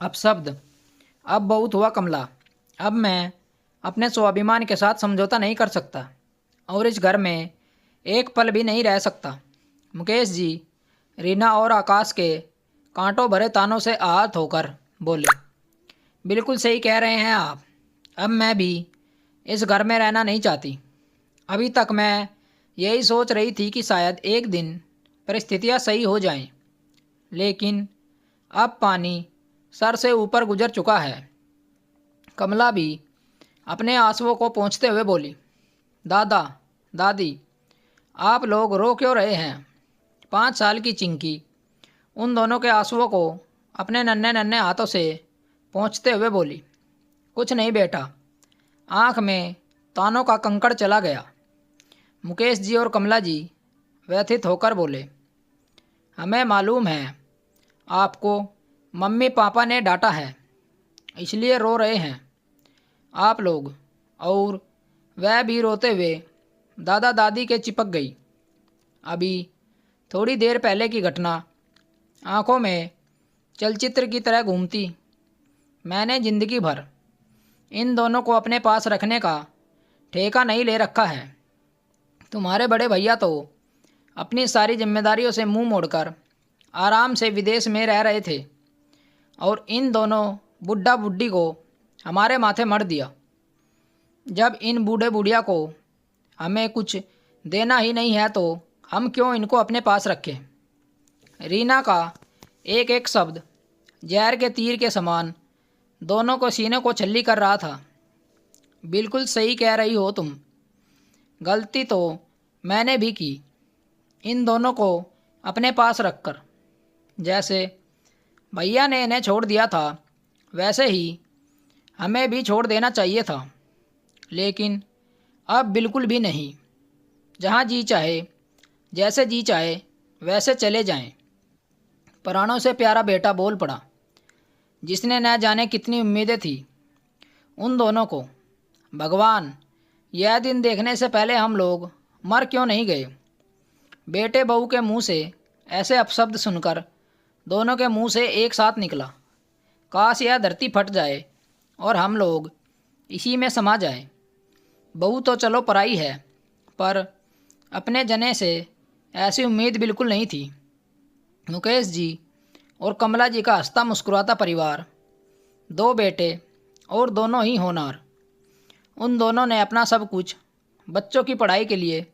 अपशब्द। अब बहुत हुआ कमला। अब मैं अपने स्वाभिमान के साथ समझौता नहीं कर सकता और इस घर में एक पल भी नहीं रह सकता। मुकेश जी रीना और आकाश के कांटों भरे तानों से आहत होकर बोले। बिल्कुल सही कह रहे हैं आप। अब मैं भी इस घर में रहना नहीं चाहती। अभी तक मैं यही सोच रही थी कि शायद एक दिन परिस्थितियाँ सही हो जाएं, लेकिन अब पानी सर से ऊपर गुजर चुका है। कमला भी अपने आंसुओं को पोंछते हुए बोली। दादा दादी, आप लोग रो क्यों रहे हैं? 5 साल की चिंकी उन दोनों के आंसुओं को अपने नन्हे नन्हे हाथों से पोंछते हुए बोली। कुछ नहीं बेटा, आँख में तानों का कंकड़ चला गया। मुकेश जी और कमला जी व्यथित होकर बोले। हमें मालूम है आपको मम्मी पापा ने डांटा है, इसलिए रो रहे हैं आप लोग। और वह भी रोते हुए दादा दादी के चिपक गई। अभी थोड़ी देर पहले की घटना आंखों में चलचित्र की तरह घूमती। मैंने ज़िंदगी भर इन दोनों को अपने पास रखने का ठेका नहीं ले रखा है। तुम्हारे बड़े भैया तो अपनी सारी जिम्मेदारियों से मुंह मोड़कर आराम से विदेश में रह रहे थे और इन दोनों बुढ़ा बुढ़ी को हमारे माथे मर दिया। जब इन बूढ़े बुढ़िया को हमें कुछ देना ही नहीं है तो हम क्यों इनको अपने पास रखें? रीना का एक एक शब्द जहर के तीर के समान दोनों को सीने को छल्ली कर रहा था। बिल्कुल सही कह रही हो तुम। गलती तो मैंने भी की, इन दोनों को अपने पास रखकर। जैसे भैया ने इन्हें छोड़ दिया था वैसे ही हमें भी छोड़ देना चाहिए था, लेकिन अब बिल्कुल भी नहीं। जहाँ जी चाहे, जैसे जी चाहे वैसे चले जाएं। प्राणों से प्यारा बेटा बोल पड़ा, जिसने न जाने कितनी उम्मीदें थी उन दोनों को। भगवान, यह दिन देखने से पहले हम लोग मर क्यों नहीं गए? बेटे बहू के मुंह से ऐसे अपशब्द सुनकर दोनों के मुंह से एक साथ निकला। काश यह धरती फट जाए और हम लोग इसी में समा जाए। बहू तो चलो पराई है, पर अपने जने से ऐसी उम्मीद बिल्कुल नहीं थी। मुकेश जी और कमला जी का हंसता मुस्कुराता परिवार, 2 बेटे और दोनों ही होनहार। उन दोनों ने अपना सब कुछ बच्चों की पढ़ाई के लिए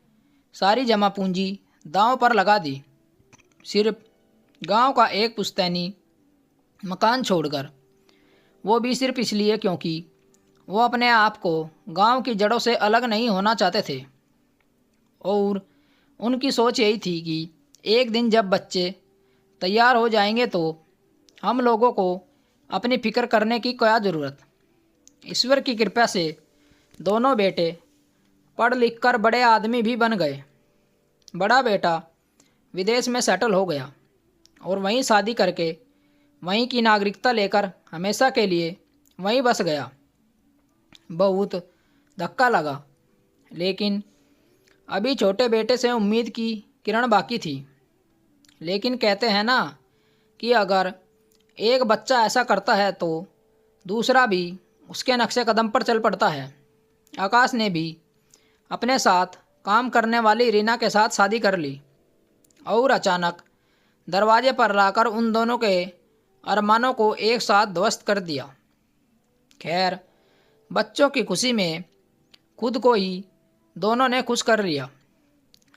सारी जमा पूंजी दांव पर लगा दी। सिर्फ गांव का एक पुश्तैनी मकान छोड़कर, वो भी सिर्फ इसलिए क्योंकि वो अपने आप को गांव की जड़ों से अलग नहीं होना चाहते थे। और उनकी सोच यही थी कि एक दिन जब बच्चे तैयार हो जाएंगे तो हम लोगों को अपनी फिक्र करने की क्या ज़रूरत। ईश्वर की कृपा से दोनों बेटे पढ़ लिख कर बड़े आदमी भी बन गए। बड़ा बेटा विदेश में सेटल हो गया और वहीं शादी करके वहीं की नागरिकता लेकर हमेशा के लिए वहीं बस गया। बहुत धक्का लगा, लेकिन अभी छोटे बेटे से उम्मीद की किरण बाकी थी। लेकिन कहते हैं ना कि अगर एक बच्चा ऐसा करता है तो दूसरा भी उसके नक्शे कदम पर चल पड़ता है। आकाश ने भी अपने साथ काम करने वाली रीना के साथ शादी कर ली और अचानक दरवाजे पर लाकर उन दोनों के अरमानों को एक साथ ध्वस्त कर दिया। खैर, बच्चों की खुशी में खुद को ही दोनों ने खुश कर लिया,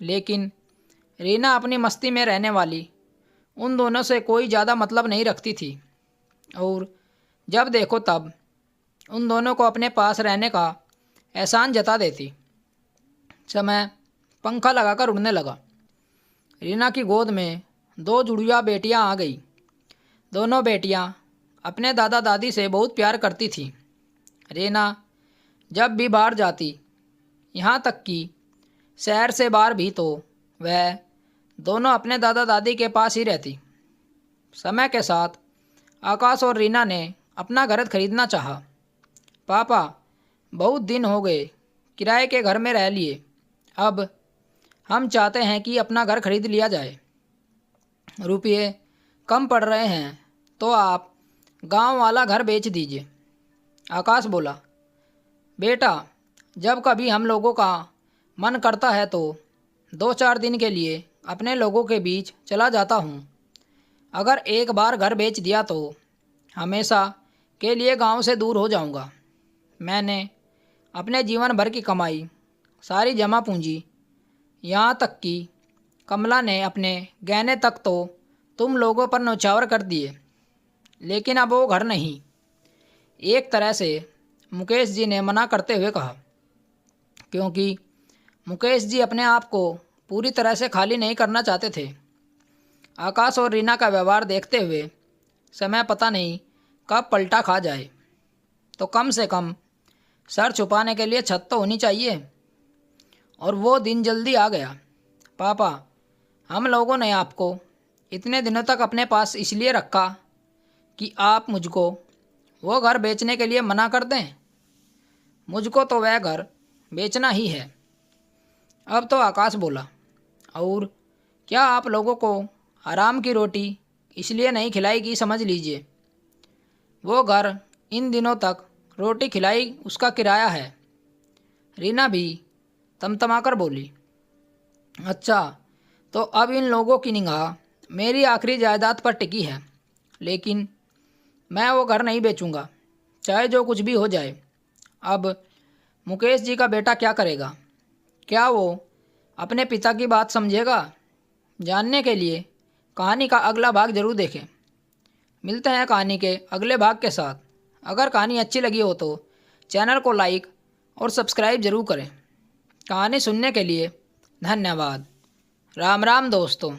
लेकिन रीना अपनी मस्ती में रहने वाली उन दोनों से कोई ज़्यादा मतलब नहीं रखती थी और जब देखो तब उन दोनों को अपने पास रहने का एहसान जता देती। समय पंखा लगाकर उड़ने लगा। रीना की गोद में 2 जुड़िया बेटियां आ गई। दोनों बेटियां अपने दादा दादी से बहुत प्यार करती थीं। रीना जब भी बाहर जाती, यहाँ तक कि शहर से बाहर भी, तो वह दोनों अपने दादा दादी के पास ही रहती। समय के साथ आकाश और रीना ने अपना घर खरीदना चाहा। पापा, बहुत दिन हो गए किराए के घर में रह लिए, अब हम चाहते हैं कि अपना घर खरीद लिया जाए। रुपये कम पड़ रहे हैं तो आप गांव वाला घर बेच दीजिए। आकाश बोला, बेटा जब कभी हम लोगों का मन करता है तो 2-4 दिन के लिए अपने लोगों के बीच चला जाता हूँ। अगर एक बार घर बेच दिया तो हमेशा के लिए गांव से दूर हो जाऊंगा। मैंने अपने जीवन भर की कमाई, सारी जमा पूंजी, यहाँ तक कि कमला ने अपने गहने तक तो तुम लोगों पर न्यौछावर कर दिए, लेकिन अब वो घर नहीं। एक तरह से मुकेश जी ने मना करते हुए कहा, क्योंकि मुकेश जी अपने आप को पूरी तरह से खाली नहीं करना चाहते थे। आकाश और रीना का व्यवहार देखते हुए समय पता नहीं कब पलटा खा जाए, तो कम से कम सर छुपाने के लिए छत तो होनी चाहिए। और वो दिन जल्दी आ गया। पापा, हम लोगों ने आपको इतने दिनों तक अपने पास इसलिए रखा कि आप मुझको वो घर बेचने के लिए मना कर दें। मुझको तो वह घर बेचना ही है। अब तो आकाश बोला, और क्या आप लोगों को आराम की रोटी इसलिए नहीं खिलाई कि समझ लीजिए वो घर इन दिनों तक रोटी खिलाई उसका किराया है। रीना भी तमतमाकर बोली, अच्छा तो अब इन लोगों की निगाह मेरी आखिरी जायदाद पर टिकी है, लेकिन मैं वो घर नहीं बेचूंगा, चाहे जो कुछ भी हो जाए। अब मुकेश जी का बेटा क्या करेगा? क्या वो अपने पिता की बात समझेगा? जानने के लिए कहानी का अगला भाग जरूर देखें। मिलते हैं कहानी के अगले भाग के साथ। अगर कहानी अच्छी लगी हो तो चैनल को लाइक और सब्सक्राइब जरूर करें। कहानी सुनने के लिए धन्यवाद। राम राम दोस्तों।